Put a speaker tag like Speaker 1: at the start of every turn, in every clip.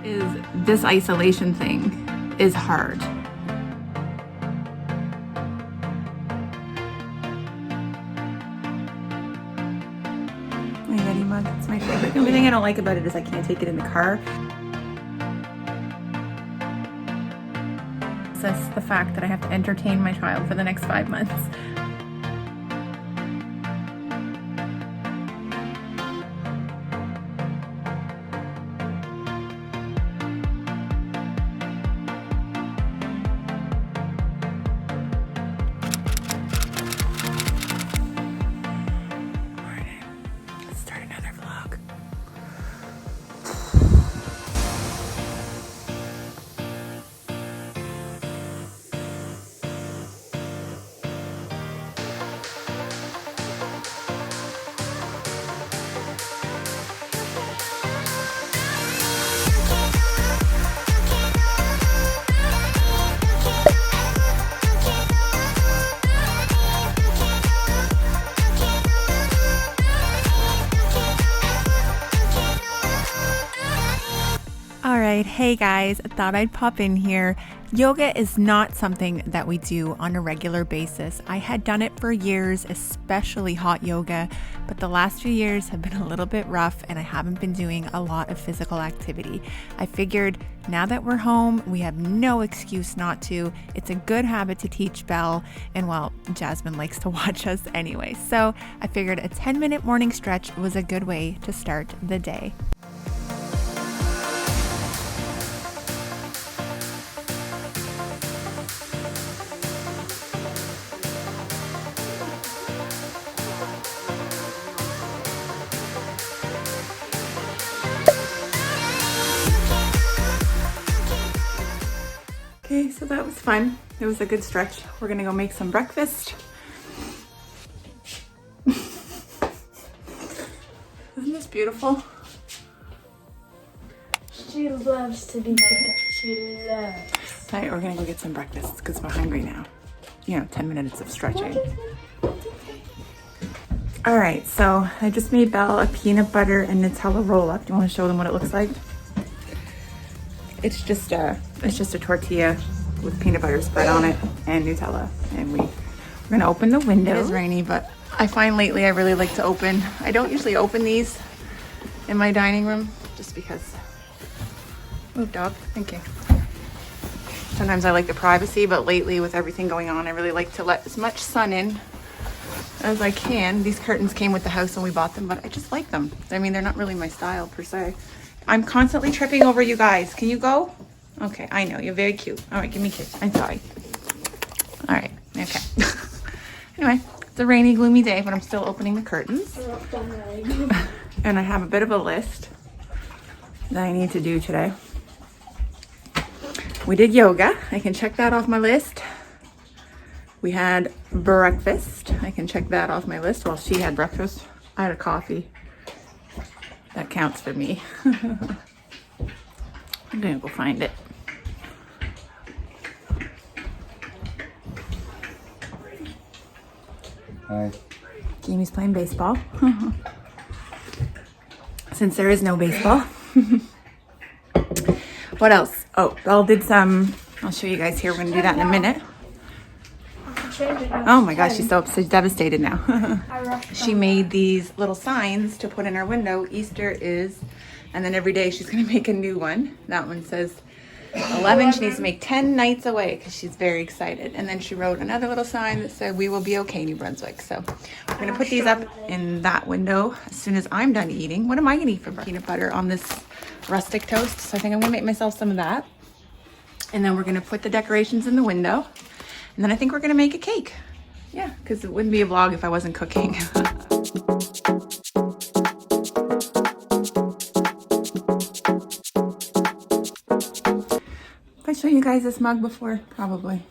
Speaker 1: is this isolation thing is hard. My Yeti mug, it's my favorite. The only thing I don't like about it is I can't take it in the car. It's just the fact that I have to entertain my child for the next 5 months. Alright, hey guys, thought I'd pop in here. Yoga is not something that we do on a regular basis. I had done it for years, especially hot yoga, but the last few years have been a little bit rough and I haven't been doing a lot of physical activity. I figured now that we're home, we have no excuse not to. It's a good habit to teach Belle, and well, Jasmine likes to watch us anyway. So I figured a 10-minute morning stretch was a good way to start the day. Okay, so that was fun. It was a good stretch. We're gonna go make some breakfast. Isn't this beautiful?
Speaker 2: She loves to be fed. She loves.
Speaker 1: All right, we're gonna go get some breakfast because we're hungry now. 10 minutes of stretching. All right, so I just made Belle a peanut butter and Nutella roll up. Do you want to show them what it looks like? It's just a tortilla with peanut butter spread on it and Nutella. And we're gonna open the window. It is rainy, but I find lately I really like to open. I don't usually open these in my dining room just because. Move, dog. Thank you. Sometimes I like the privacy, but lately with everything going on, I really like to let as much sun in as I can. These curtains came with the house when we bought them, but I just like them. I mean, they're not really my style per se. I'm constantly tripping over you guys. Can you go? Okay, I know. You're very cute. All right, give me a kiss. I'm sorry. All right, okay. Anyway, it's a rainy, gloomy day, but I'm still opening the curtains. And I have a bit of a list that I need to do today. We did yoga. I can check that off my list. We had breakfast. I can check that off my list. Well, she had breakfast. I had a coffee. That counts for me. I'm gonna go find it.
Speaker 3: Hi.
Speaker 1: Jamie's playing baseball. Since there is no baseball. What else? Oh, Belle did some, I'll show you guys here. We're gonna do that in a minute. Oh my gosh, she's devastated now. She made these little signs to put in her window. Easter is, and then every day she's gonna make a new one. That one says 11. She needs to make 10 nights away because she's very excited. And then she wrote another little sign that said, "We will be okay, New Brunswick." So we're gonna put these up in that window as soon as I'm done eating. What am I gonna eat for breakfast? Peanut butter on this rustic toast. So I think I'm gonna make myself some of that. And then we're gonna put the decorations in the window. And then I think we're gonna make a cake. Yeah, because it wouldn't be a vlog if I wasn't cooking. Have I shown you guys this mug before? Probably.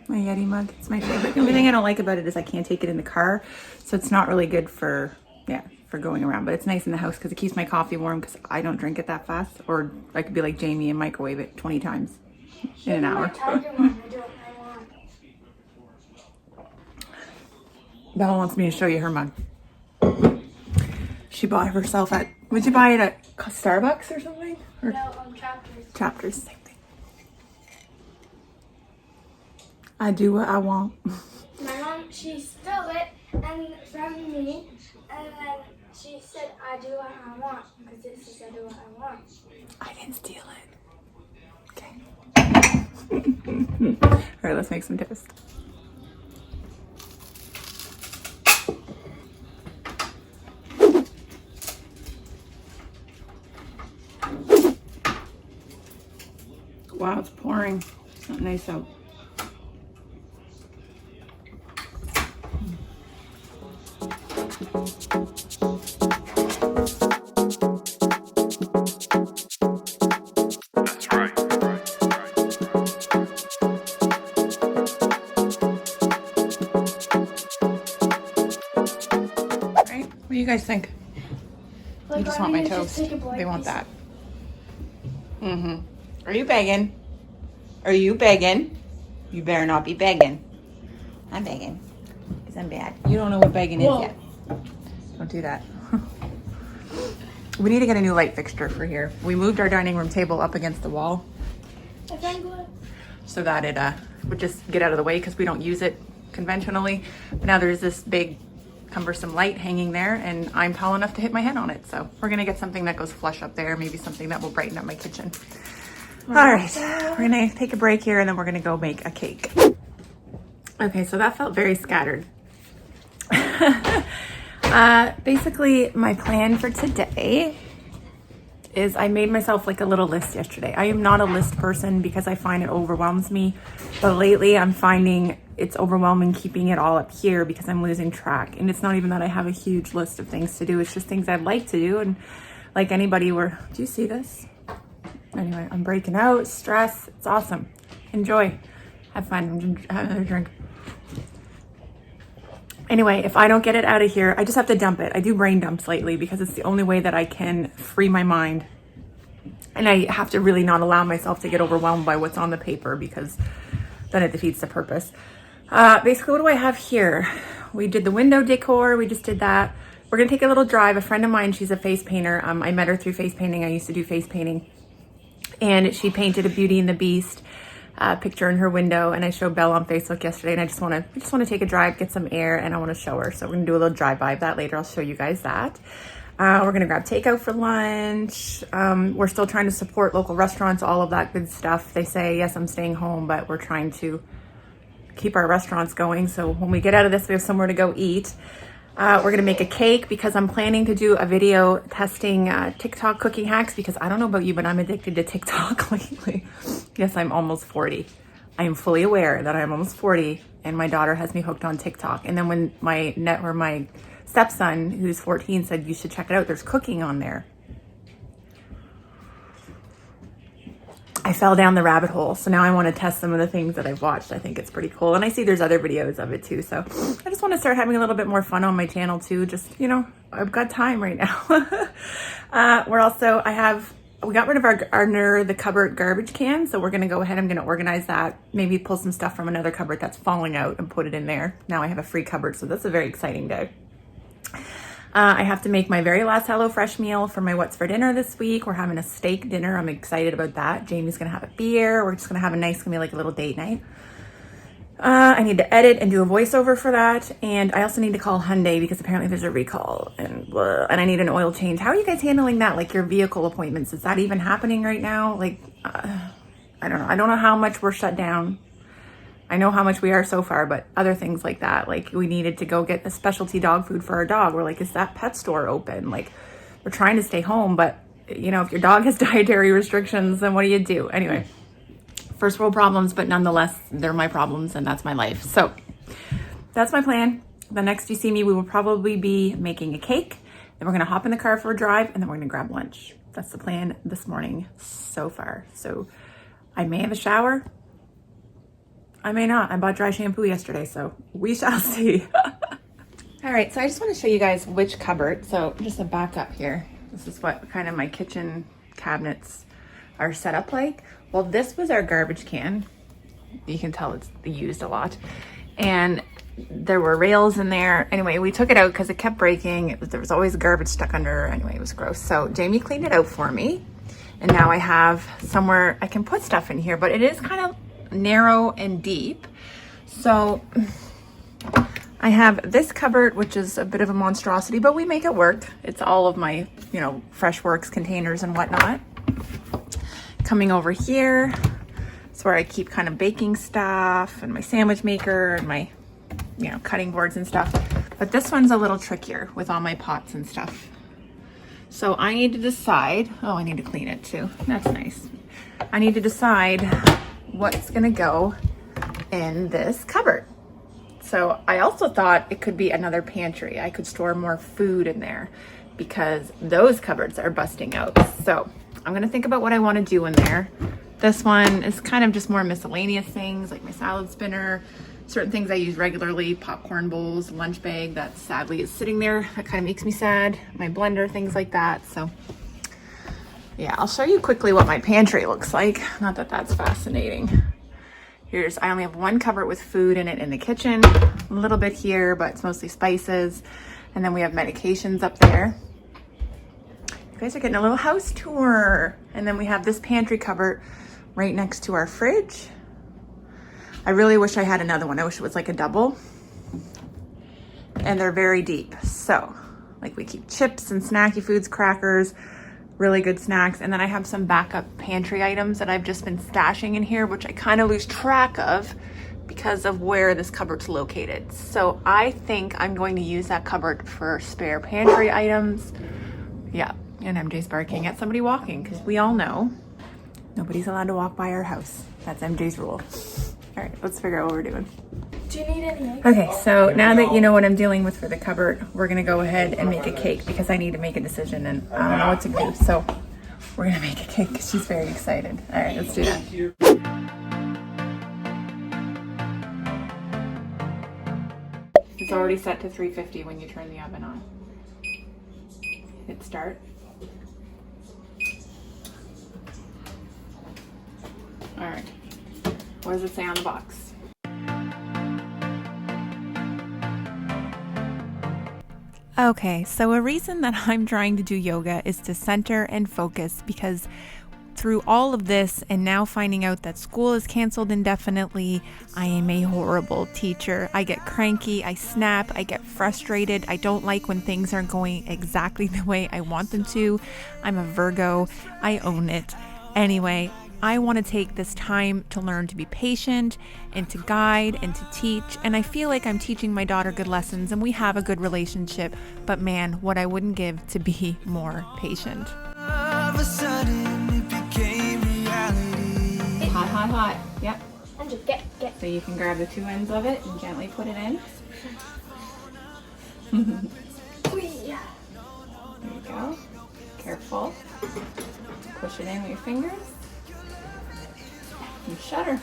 Speaker 1: My Yeti mug, it's my favorite. The only thing I don't like about it is I can't take it in the car. So it's not really good for going around, but it's nice in the house because it keeps my coffee warm because I don't drink it that fast. Or I could be like Jamie and microwave it 20 times in an hour. Bella wants me to show you her mug. She bought herself at Would you buy it at Starbucks or something? Or
Speaker 2: No, Chapters.
Speaker 1: Chapters, same thing. I do what I want.
Speaker 2: My mom, she stole it and from me, and then she said, I do what I want, because it says I do what I want.
Speaker 1: I didn't steal it. Okay. All right, let's make some toast. Wow, it's pouring. It's not nice out.
Speaker 3: That's right.
Speaker 1: Right? What do you guys think?
Speaker 2: Like,
Speaker 1: You just
Speaker 2: why
Speaker 1: want my
Speaker 2: don't you
Speaker 1: toast.
Speaker 2: take a bite
Speaker 1: They want
Speaker 2: piece?
Speaker 1: that. Are you begging? Are you begging? You better not be begging. I'm begging. Because I'm bad. You don't know what begging is
Speaker 2: Whoa.
Speaker 1: yet. Don't do that. We need to get a new light fixture for here. We moved our dining room table up against the wall
Speaker 2: I think what?
Speaker 1: so that it would just get out of the way because we don't use it conventionally. But now there's this big cumbersome light hanging there and I'm tall enough to hit my head on it. So we're gonna get something that goes flush up there, maybe something that will brighten up my kitchen. All right, we're gonna take a break here and then we're gonna go make a cake. Okay, so that felt very scattered. Basically my plan for today is I made myself like a little list yesterday. I am not a list person because I find it overwhelms me. But lately I'm finding it's overwhelming keeping it all up here because I'm losing track. And it's not even that I have a huge list of things to do. It's just things I'd like to do. And like anybody do you see this? Anyway, I'm breaking out, stress. It's awesome. Enjoy. Have fun. Have another drink. Anyway, if I don't get it out of here, I just have to dump it. I do brain dumps lately because it's the only way that I can free my mind. And I have to really not allow myself to get overwhelmed by what's on the paper because then it defeats the purpose. Basically, what do I have here? We did the window decor. We just did that. We're going to take a little drive. A friend of mine, she's a face painter. I met her through face painting. I used to do face painting. And she painted a Beauty and the Beast picture in her window, and I showed Belle on Facebook yesterday, and I just want to take a drive, get some air, and I want to show her. So we're gonna do a little drive-by of that later. I'll show you guys that. We're gonna grab takeout for lunch. We're still trying to support local restaurants, all of that good stuff. They say, yes, I'm staying home, but we're trying to keep our restaurants going. So when we get out of this, we have somewhere to go eat. We're gonna make a cake because I'm planning to do a video testing TikTok cooking hacks because I don't know about you, but I'm addicted to TikTok lately. Yes, I'm almost 40. I am fully aware that I'm almost 40 and my daughter has me hooked on TikTok. And then when my stepson, who's 14, said you should check it out, there's cooking on there. I fell down the rabbit hole. So now I want to test some of the things that I've watched. I think it's pretty cool. And I see there's other videos of it too. So I just want to start having a little bit more fun on my channel too. Just, I've got time right now. We got rid of the cupboard garbage can. So we're going to go ahead. I'm going to organize that. Maybe pull some stuff from another cupboard that's falling out and put it in there. Now I have a free cupboard. So that's a very exciting day. I have to make my very last HelloFresh meal for my What's for Dinner this week. We're having a steak dinner. I'm excited about that. Jamie's going to have a beer. We're just going to have it's going to be like a little date night. I need to edit and do a voiceover for that. And I also need to call Hyundai because apparently there's a recall and I need an oil change. How are you guys handling that? Like your vehicle appointments? Is that even happening right now? Like, I don't know. I don't know how much we're shut down. I know how much we are so far, but other things like that, like we needed to go get a specialty dog food for our dog. We're like, is that pet store open? Like we're trying to stay home, but if your dog has dietary restrictions, then what do you do? Anyway, first world problems, but nonetheless, they're my problems and that's my life. So that's my plan. The next you see me, we will probably be making a cake. Then we're gonna hop in the car for a drive and then we're gonna grab lunch. That's the plan this morning so far. So I may have a shower. I may not. I bought dry shampoo yesterday, so we shall see. All right, so I just want to show you guys which cupboard. So just a back up here. This is what kind of my kitchen cabinets are set up like. Well, this was our garbage can. You can tell it's used a lot. And there were rails in there. Anyway, we took it out because it kept breaking. There was always garbage stuck under. Anyway, it was gross. So Jamie cleaned it out for me. And now I have somewhere I can put stuff in here, but it is kind of narrow and deep. So I have this cupboard, which is a bit of a monstrosity, but we make it work. It's all of my, you know, Freshworks containers and whatnot. Coming over here, it's where I keep kind of baking stuff and my sandwich maker and my, you know, cutting boards and stuff. But this one's a little trickier with all my pots and stuff. So I need to decide, oh, I need to clean it too. That's nice. I need to decide what's gonna go in this cupboard. So I also thought it could be another pantry. I could store more food in there because those cupboards are busting out. So I'm gonna think about what I wanna do in there. This one is kind of just more miscellaneous things like my salad spinner, certain things I use regularly, popcorn bowls, lunch bag that sadly is sitting there. That kind of makes me sad. My blender, things like that. So yeah, I'll show you quickly what my pantry looks like. Not that that's fascinating. I only have one cupboard with food in it in the kitchen, a little bit here, but it's mostly spices. And then we have medications up there. You guys are getting a little house tour. And then we have this pantry cupboard right next to our fridge. I really wish I had another one. I wish it was like a double. And they're very deep. So like we keep chips and snacky foods, crackers, really good snacks. And then I have some backup pantry items that I've just been stashing in here, which I kind of lose track of because of where this cupboard's located. So I think I'm going to use that cupboard for spare pantry items. Yeah, and MJ's barking at somebody walking because we all know nobody's allowed to walk by our house. That's MJ's rule. All right, let's figure out what we're doing.
Speaker 2: Do you need any eggs?
Speaker 1: Okay, so now that you know what I'm dealing with for the cupboard, we're gonna go ahead and make a cake because I need to make a decision and I don't know what to do. So we're gonna make a cake because she's very excited. All right, let's do that. It's already set to 350 when you turn the oven on. Hit start. All right. What does it say on the box? Okay, so a reason that I'm trying to do yoga is to center and focus because through all of this and now finding out that school is canceled indefinitely, I am a horrible teacher. I get cranky, I snap, I get frustrated. I don't like when things aren't going exactly the way I want them to. I'm a Virgo. I own it. Anyway, I want to take this time to learn to be patient and to guide and to teach. And I feel like I'm teaching my daughter good lessons and we have a good relationship. But man, what I wouldn't give to be more patient.
Speaker 3: All of a sudden it became reality.
Speaker 1: Hot, hot, hot. Yep.
Speaker 2: And just get.
Speaker 1: So you can grab the two ends of it and gently put it in.
Speaker 2: Yeah.
Speaker 1: There you go. Careful. Push it in with your fingers. And shutter.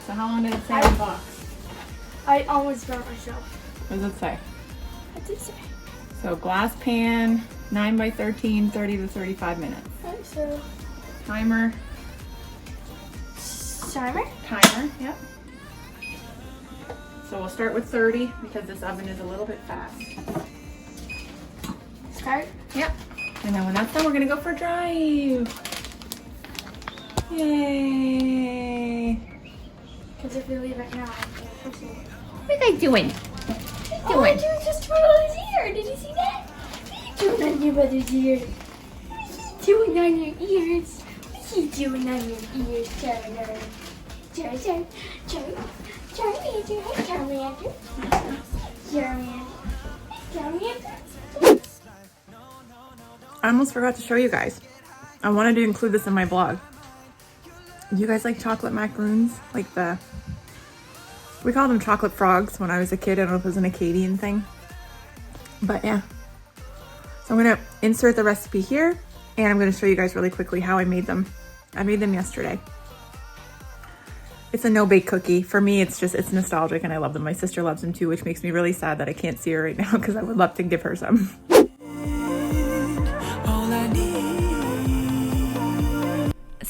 Speaker 1: So how long did it say on the box?
Speaker 2: I almost burnt myself.
Speaker 1: What does it say?
Speaker 2: What did it say?
Speaker 1: So glass pan, 9 by 13, 30 to 35 minutes.
Speaker 2: So,
Speaker 1: Timer.
Speaker 2: timer?
Speaker 1: Timer, yep. So we'll start with 30 because this oven is a little bit fast.
Speaker 2: Start?
Speaker 1: Yep. And then when that's done, we're gonna go for a drive. Yay!
Speaker 2: Because if we leave it now, I can't push it.
Speaker 1: What are you guys doing?
Speaker 2: All I do is just twirl his ear. Did you see that? What are you doing on your brother's ear? What are you doing on your ears? What are you doing on your ears, Charmander? Charmander.
Speaker 1: I almost forgot to show you guys. I wanted to include this in my blog. You guys like chocolate macaroons? Like we called them chocolate frogs when I was a kid. I don't know if it was an Acadian thing. But yeah. So I'm gonna insert the recipe here and I'm gonna show you guys really quickly how I made them. I made them yesterday. It's a no-bake cookie. For me, it's nostalgic and I love them. My sister loves them too, which makes me really sad that I can't see her right now because I would love to give her some.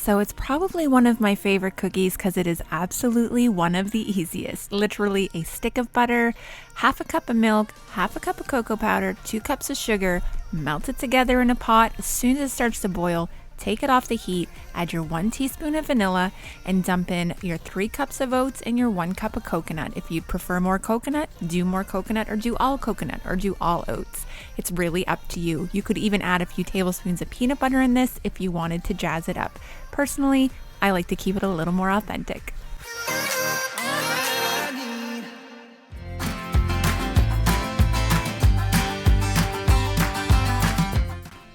Speaker 1: So it's probably one of my favorite cookies because it is absolutely one of the easiest. Literally a stick of butter, half a cup of milk, half a cup of cocoa powder, 2 cups of sugar, melt it together in a pot. As soon as it starts to boil, take it off the heat, add your 1 teaspoon of vanilla, and dump in your 3 cups of oats and your 1 cup of coconut. If you prefer more coconut, do more coconut, or do all coconut, or do all oats. It's really up to you. You could even add a few tablespoons of peanut butter in this if you wanted to jazz it up. Personally, I like to keep it a little more authentic.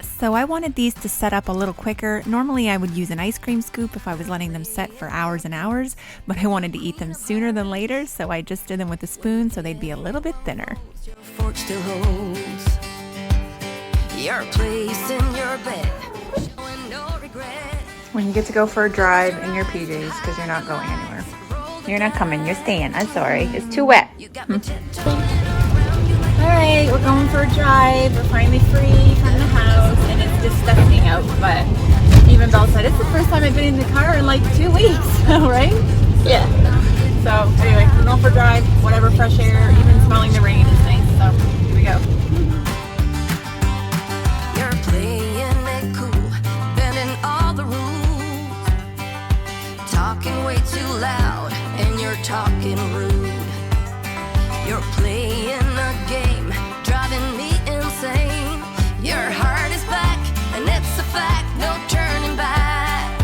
Speaker 1: So I wanted these to set up a little quicker. Normally I would use an ice cream scoop if I was letting them set for hours and hours, but I wanted to eat them sooner than later, so I just did them with a spoon so they'd be a little bit thinner.
Speaker 3: Your fork still holds your place in your bed. Showing no regret.
Speaker 1: When you get to go for a drive in your PJs because you're not going anywhere. You're not coming, you're staying. I'm sorry, it's too wet. Alright, we're going for a drive. We're finally free from the house and it's disgusting out, but even Belle said it's the first time I've been in the car in like 2 weeks, right?
Speaker 2: Yeah.
Speaker 1: So anyway, we're going for a drive, whatever, fresh air, even smelling the rain is nice, so here we go.
Speaker 3: You're playing it cool, bending all the rules, talking way too loud, and you're talking rude. You're playing a game, driving me insane. Your heart is black, and it's a fact, no turning back.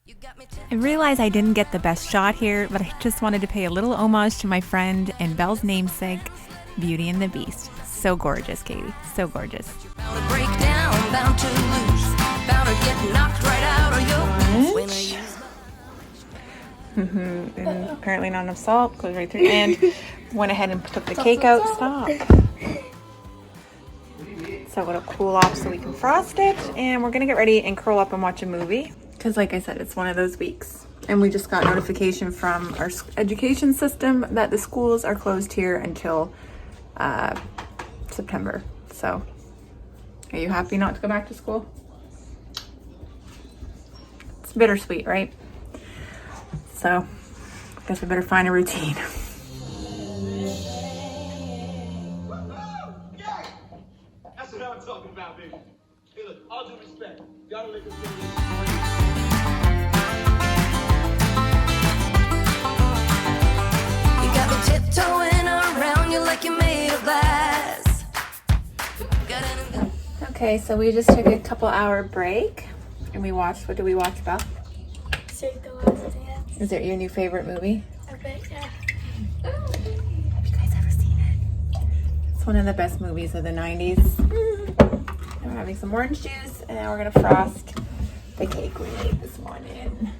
Speaker 3: You got me
Speaker 1: I realize I didn't get the best shot here, but I just wanted to pay a little homage to my friend and Belle's namesake, Beauty and the Beast. So gorgeous, Katie. So gorgeous.
Speaker 3: bound to break down, bound to lose, bound to get knocked right out of your boots. When I use
Speaker 1: And apparently not enough salt, goes right through, and went ahead and took the cake out. Stop. So it'll cool off so we can frost it, and we're gonna get ready and curl up and watch a movie. Because like I said, it's one of those weeks. And we just got notification from our education system that the schools are closed here until September. So are you happy not to go back to school? It's bittersweet, right? So I guess we better find a routine.
Speaker 4: That's what I'm talking about, baby. Hey, look, all due respect, y'all don't let this
Speaker 3: You got me tiptoeing around you like you're made of glass.
Speaker 1: Okay, so we just took a couple hour break and we watched, what did we watch about?
Speaker 2: Save the Last Dance.
Speaker 1: Is it your new favorite movie?
Speaker 2: I bet, yeah.
Speaker 1: Have you guys ever seen it? It's one of the best movies of the 90s. We're having some orange juice and now we're gonna frost the cake we made this morning.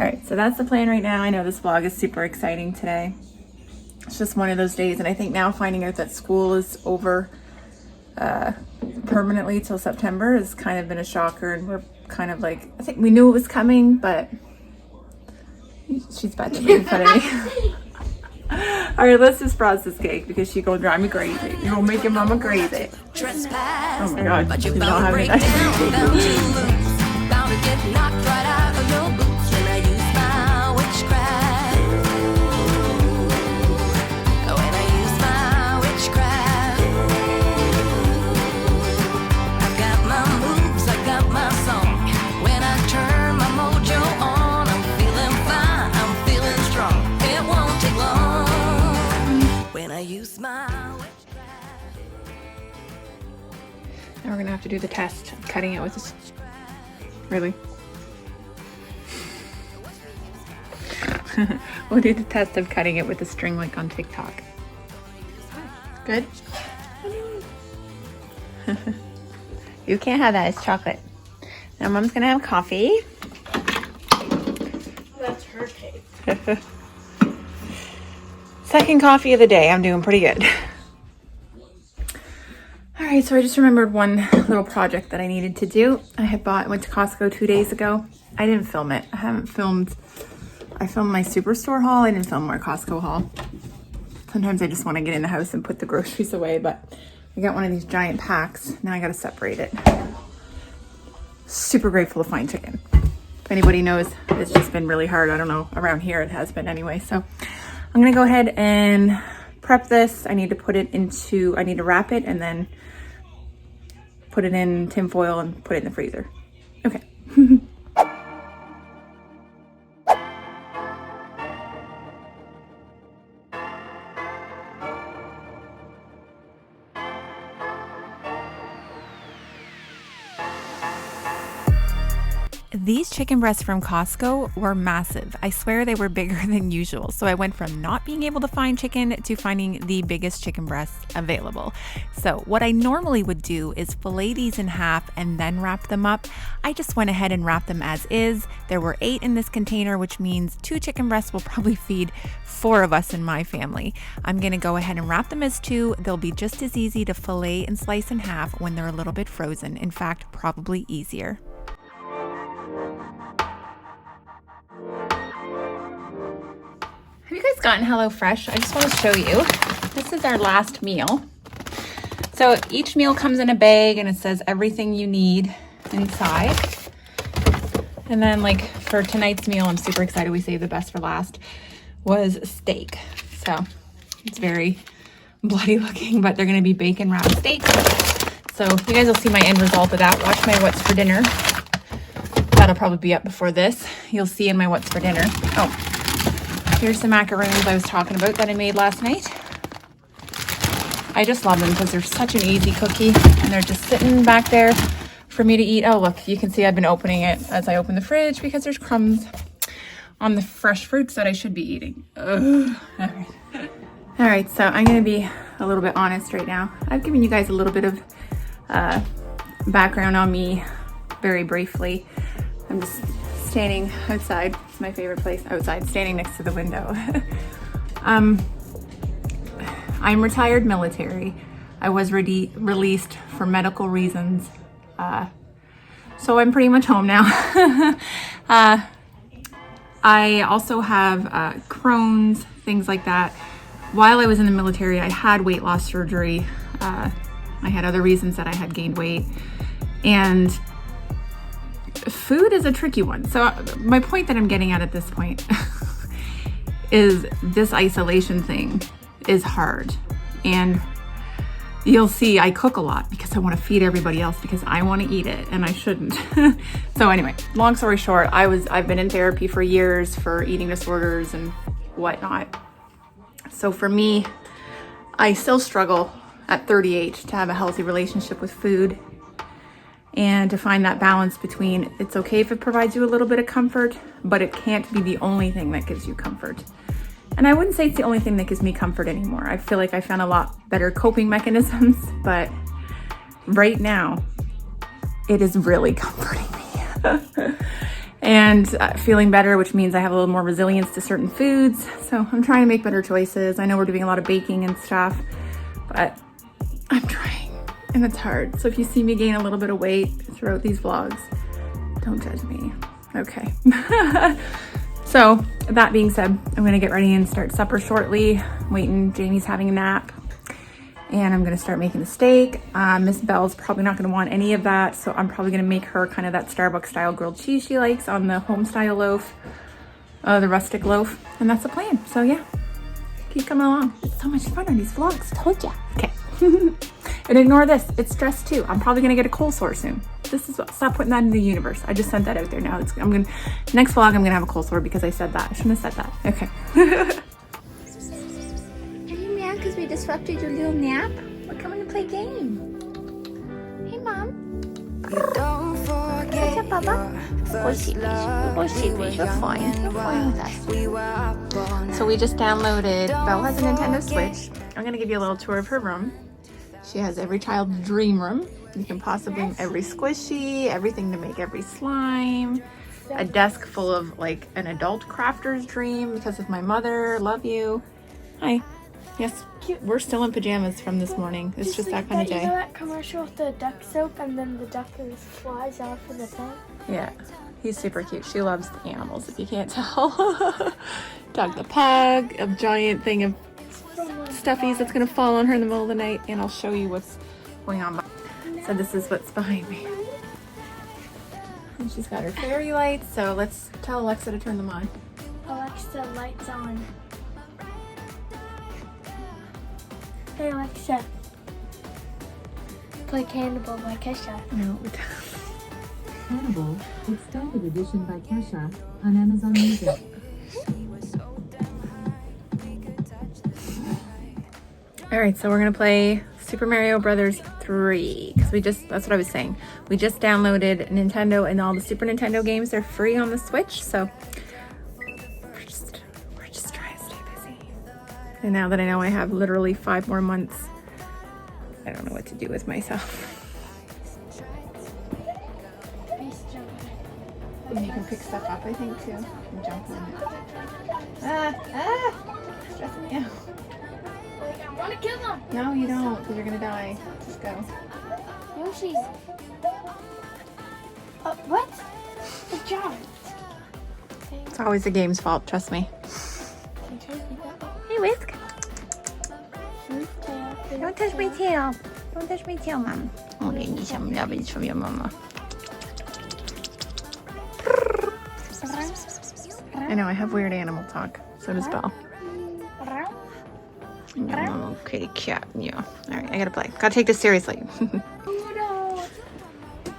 Speaker 1: All right, so that's the plan right now. I know this vlog is super exciting today. It's just one of those days, and I think now finding out that school is over permanently till September has kind of been a shocker, and we're kind of like, I think we knew it was coming, but she's about to make fun of me. All right, let's just frost this cake because she gonna drive me crazy. You're gonna make your mama crazy.
Speaker 3: Trespass,
Speaker 1: Oh my God,
Speaker 3: but
Speaker 1: she's
Speaker 3: you're
Speaker 1: not
Speaker 3: bound to
Speaker 1: having
Speaker 3: break
Speaker 1: it.
Speaker 3: down, bound to lose, bound to get knocked right out of your boots when I use my witchcraft. When I use my witchcraft, I've got my moves, I got my song. When I turn my mojo on, I'm feeling fine, I'm feeling strong. It won't take long when I use my witchcraft.
Speaker 1: Now we're gonna have to do the test of cutting it with this. Really? We'll do the test of cutting it with a string like on TikTok. Good? You can't have that, it's chocolate. Now Mom's gonna have coffee.
Speaker 2: That's her cake.
Speaker 1: Second coffee of the day. I'm doing pretty good. All right, so I just remembered one little project that I needed to do. Went to Costco 2 days ago. I didn't film it. I filmed my Superstore haul. I didn't film our Costco haul. Sometimes I just want to get in the house and put the groceries away, but I got one of these giant packs. Now I got to separate it. Super grateful to find chicken. If anybody knows, it's just been really hard. I don't know, around here it has been anyway. So I'm gonna go ahead and prep this. I need to wrap it and then put it in tin foil and put it in the freezer. Okay.
Speaker 5: These chicken breasts from Costco were massive. I swear they were bigger than usual. So I went from not being able to find chicken to finding the biggest chicken breasts available. So what I normally would do is fillet these in half and then wrap them up. I just went ahead and wrapped them as is. There were 8 in this container, which means 2 chicken breasts will probably feed 4 of us in my family. I'm gonna go ahead and wrap them as 2. They'll be just as easy to fillet and slice in half when they're a little bit frozen. In fact, probably easier.
Speaker 1: Have you guys gotten HelloFresh? I just want to show you. This is our last meal. So each meal comes in a bag and it says everything you need inside. And then like for tonight's meal, I'm super excited. We saved the best for last, was steak. So it's very bloody looking, but they're going to be bacon wrapped steak. So you guys will see my end result of that. Watch my what's for dinner. That'll probably be up before this. You'll see in my what's for dinner. Oh. Here's the macaroons I was talking about that I made last night. I just love them because they're such an easy cookie and they're just sitting back there for me to eat. Oh, look, you can see I've been opening it as I open the fridge because there's crumbs on the fresh fruits that I should be eating. Ugh. All right, so I'm gonna be a little bit honest right now. I've given you guys a little bit of background on me very briefly. I'm just standing outside. It's my favorite place, outside, standing next to the window. I'm retired military. I was released for medical reasons. So I'm pretty much home now. I also have Crohn's, things like that. While I was in the military, I had weight loss surgery. I had other reasons that I had gained weight. And food is a tricky one. So my point that I'm getting at this point is this isolation thing is hard. And you'll see I cook a lot because I want to feed everybody else because I want to eat it and I shouldn't. So anyway, long story short, I've been in therapy for years for eating disorders and whatnot. So for me, I still struggle at 38 to have a healthy relationship with food and to find that balance between it's okay if it provides you a little bit of comfort, but it can't be the only thing that gives you comfort. And I wouldn't say it's the only thing that gives me comfort anymore. I feel like I found a lot better coping mechanisms, but right now it is really comforting me. And feeling better, which means I have a little more resilience to certain foods. So I'm trying to make better choices. I know we're doing a lot of baking and stuff, but I'm trying. And it's hard. So if you see me gain a little bit of weight throughout these vlogs, don't judge me. Okay. So that being said, I'm gonna get ready and start supper shortly. I'm waiting, Jamie's having a nap. And I'm gonna start making the steak. Miss Belle's probably not gonna want any of that. So I'm probably gonna make her kind of that Starbucks style grilled cheese she likes on the home style loaf, the rustic loaf. And that's the plan. So yeah, keep coming along. It's so much fun on these vlogs, told ya. Okay. And ignore this, it's stress too. I'm probably gonna get a coleslaw soon. This is what, stop putting that in the universe. I just sent that out there now. Next vlog, I'm gonna have a coleslaw because I said that. I shouldn't have said that. Okay.
Speaker 2: Are you mad because we disrupted your little nap? We're coming to play a game. Hey, Mom.
Speaker 3: You don't forget
Speaker 2: What's up, Bubba? Boy, sheepish. Boy, sheepish. You're fine. You're fine with us.
Speaker 3: we were up on.
Speaker 1: So we just downloaded, Belle has a Nintendo Switch. I'm gonna give you a little tour of her room. She has every child's dream room. You can possibly, every squishy, everything to make every slime. A desk full of like an adult crafter's dream because of my mother. Love you. Hi. Yes, cute. We're still in pajamas from this morning. It's just that kind of
Speaker 2: You know
Speaker 1: day.
Speaker 2: that commercial with the duck soap and then the duck flies off in the thing?
Speaker 1: Yeah, he's super cute. She loves the animals, if you can't tell. Doug the pug, a giant thing of stuffies that's gonna fall on her in the middle of the night, and I'll show you what's going on. So this is what's behind me. And she's got her fairy lights, so let's tell Alexa to turn them on.
Speaker 2: Alexa, lights on. Hey Alexa, play Cannibal by Kesha.
Speaker 1: No.
Speaker 6: Cannibal, Extended Edition by Kesha on Amazon Music.
Speaker 1: All right, so we're gonna play Super Mario Brothers 3 because that's what I was saying. We just downloaded Nintendo, and all the Super Nintendo games are free on the Switch, so we're just trying to stay busy. And now that I know I have literally 5 more months, I don't know what to do with myself. And you can pick stuff up, I think, too. And jump on it. Stressing me out.
Speaker 2: I want to kill them.
Speaker 1: No, you don't, because you're gonna die. Just go.
Speaker 2: Yoshi's. What? Good job.
Speaker 1: It's always the game's fault, trust me. Hey, Whisk. Don't touch my tail. Don't touch my tail, Mom. Oh, you need some lovage from your mama. I know, I have weird animal talk. So does Belle. Oh, kitty cat. Yeah. Alright, I gotta play. Gotta take this seriously.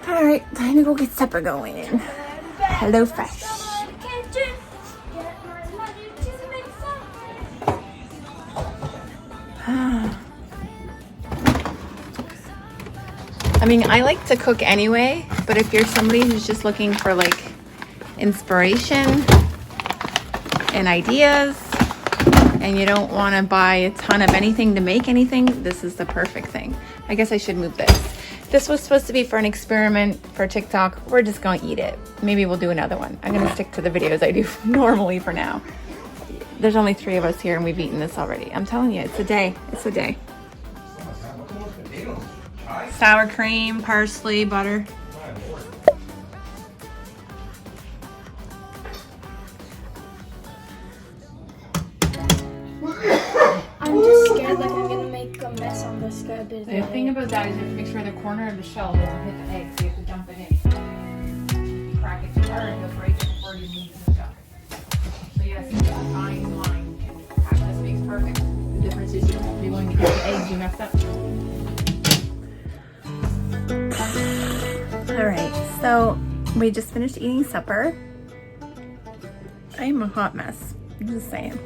Speaker 1: Alright, time to go get supper going. Hello Fresh. I mean, I like to cook anyway, but if you're somebody who's just looking for like inspiration and ideas, and you don't want to buy a ton of anything to make anything, this is the perfect thing. I guess I should move this. This was supposed to be for an experiment for TikTok. We're just going to eat it. Maybe we'll do another one. I'm going to stick to the videos I do normally for now. There's only 3 of us here and we've eaten this already. I'm telling you, it's a day. It's a day. Sour cream, parsley, butter.
Speaker 2: I'm just scared like I'm gonna make a mess on this garbage.
Speaker 1: The thing about that is you have to make sure the corner of the shell doesn't hit the egg, so you have to dump it in. You crack it too hard, you'll break it before you leave the jar. So yes, it's a fine line. This makes perfect. The difference is you don't have to be willing to get the eggs you messed up. Alright, so we just finished eating supper. I'm a hot mess, I'm just saying.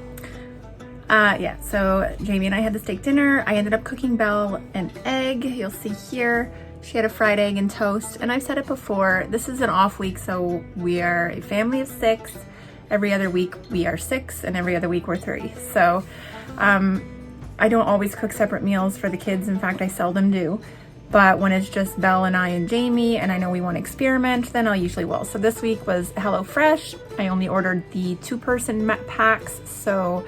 Speaker 1: Yeah, so Jamie and I had the steak dinner. I ended up cooking Belle an egg. You'll see here, she had a fried egg and toast. And I've said it before, this is an off week, so we are a family of 6. Every other week we are 6, and every other week we're 3. So I don't always cook separate meals for the kids. In fact, I seldom do. But when it's just Belle and I and Jamie, and I know we want to experiment, then I usually will. So this week was HelloFresh. I only ordered the 2-person packs, so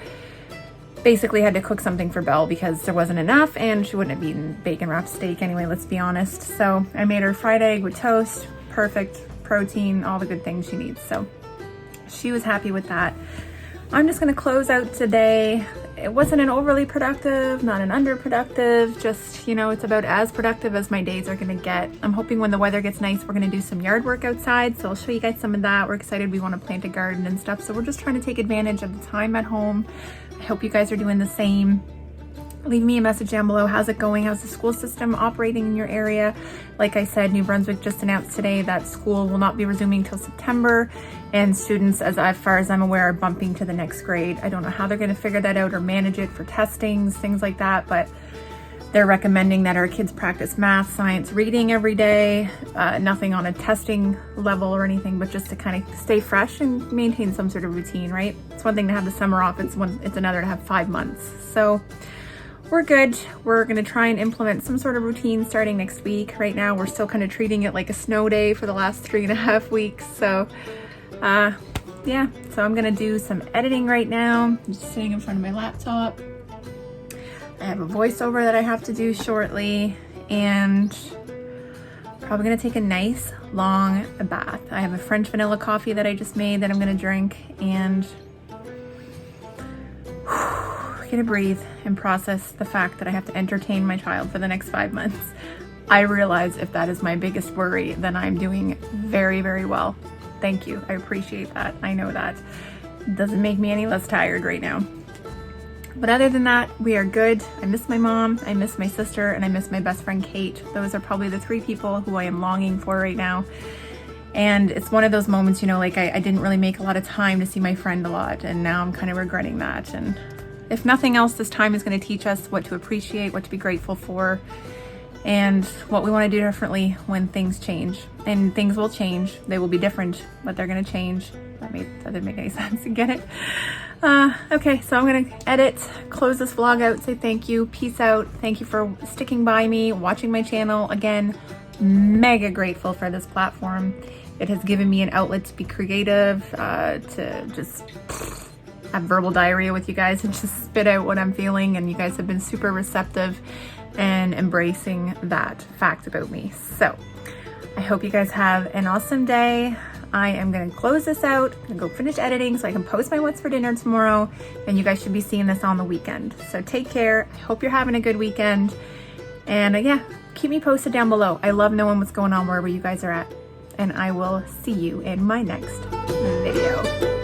Speaker 1: basically had to cook something for Belle because there wasn't enough, and she wouldn't have eaten bacon wrapped steak anyway, let's be honest. So I made her fried egg with toast, perfect protein, all the good things she needs. So she was happy with that. I'm just gonna close out today. It wasn't an overly productive, not an underproductive, just, you know, it's about as productive as my days are gonna get. I'm hoping when the weather gets nice, we're gonna do some yard work outside, so I'll show you guys some of that. We're excited, we wanna plant a garden and stuff, so we're just trying to take advantage of the time at home. I hope you guys are doing the same. Leave me a message down below. How's it going? How's the school system operating in your area? Like I said, New Brunswick just announced today that school will not be resuming till September, and students, as far as I'm aware, are bumping to the next grade. I don't know how they're going to figure that out or manage it for testings, things like that, but they're recommending that our kids practice math, science, reading every day. Nothing on a testing level or anything, but just to kind of stay fresh and maintain some sort of routine, right? It's one thing to have the summer off, it's another to have 5 months. So we're good. We're gonna try and implement some sort of routine starting next week. Right now, we're still kind of treating it like a snow day for the last 3.5 weeks. So, yeah, so I'm gonna do some editing right now. I'm just sitting in front of my laptop. I have a voiceover that I have to do shortly, and probably gonna take a nice long bath. I have a French vanilla coffee that I just made that I'm gonna drink, and get a breathe and process the fact that I have to entertain my child for the next 5 months. I realize if that is my biggest worry, then I'm doing very, very well. Thank you. I appreciate that. I know that. It doesn't make me any less tired right now. But other than that, we are good. I miss my mom, I miss my sister, and I miss my best friend Kate. Those are probably the 3 people who I am longing for right now. And it's one of those moments, you know, like I didn't really make a lot of time to see my friend a lot, and now I'm kind of regretting that. And if nothing else, this time is going to teach us what to appreciate, what to be grateful for, and what we want to do differently when things change. And things will change. They will be different, but they're going to change. That didn't make any sense. You get it? Okay, so I'm going to edit, close this vlog out, say thank you, peace out. Thank you for sticking by me, watching my channel. Again, mega grateful for this platform. It has given me an outlet to be creative, to just have verbal diarrhea with you guys and just spit out what I'm feeling. And you guys have been super receptive and embracing that fact about me. So I hope you guys have an awesome day. I am going to close this out and go finish editing so I can post my what's for dinner tomorrow, and you guys should be seeing this on the weekend. So take care. I hope you're having a good weekend, and yeah, keep me posted down below. I love knowing what's going on wherever you guys are at, and I will see you in my next video.